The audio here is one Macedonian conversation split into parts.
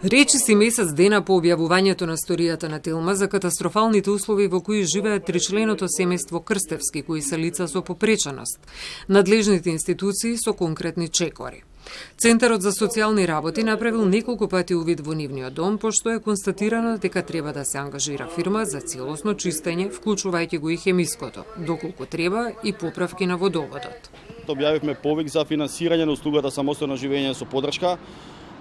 Речиси месец дена по објавувањето на историјата на Телма за катастрофалните услови во кои живеат тричленото семејство Крстевски, кои се лица со попреченост, надлежните институции со конкретни чекори. Центарот за социјални работи направил неколку пати увид во нивниот дом, пошто е констатирано дека треба да се ангажира фирма за целосно чистење, вклучувајќи го и хемиското, доколку треба и поправки на водоводот. Објавивме повик за финансирање на услугата самостојно живење со поддршка,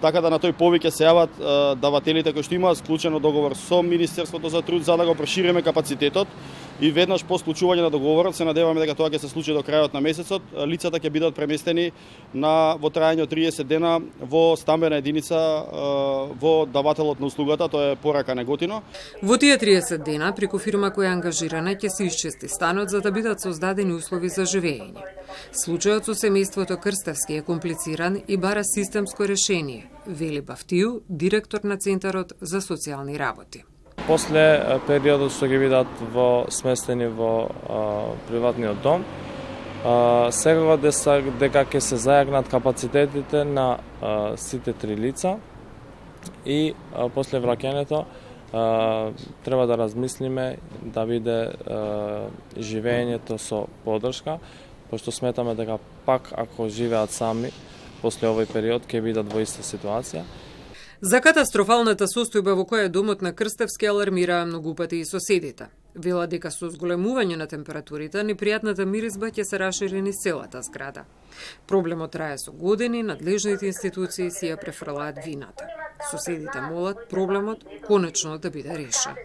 така да на тој повик ќе се јават давателите кои што имаат склучено договор со Министерството за труд за да го прошириме капацитетот и веднаш по склучување на договорот се надеваме дека тоа ќе се случи до крајот на месецот. Лицата ќе бидат преместени во трајање од 30 дена во стамбена единица во давателот на услугата, тоа е Порака Неготино. Во тие 30 дена преку фирма која е ангажирана ќе се исчисти станот за да бидат создадени услови за живење. Случајот со семејството Крстевски е комплициран и бара системско решение, вели Бафтију, директор на Центарот за социјални работи. После периодот што ги бидат сместени во приватниот дом, секако дека ќе се зајагнат капацитетите на сите три лица и после враќањето треба да размислиме да биде живењето со поддршка, пошто сметаме дека пак ако живеат сами после овој период ќе бидат во иста ситуација. За катастрофалната состојба во која домот на Крстевски алармираа многу пати и соседите. Вела дека со зголемување на температурите, непријатната миризба ќе се расшири низ целата зграда. Проблемот трае со години, надлежните институции си ја префрлаат вината. Соседите молат проблемот конечно да биде решен.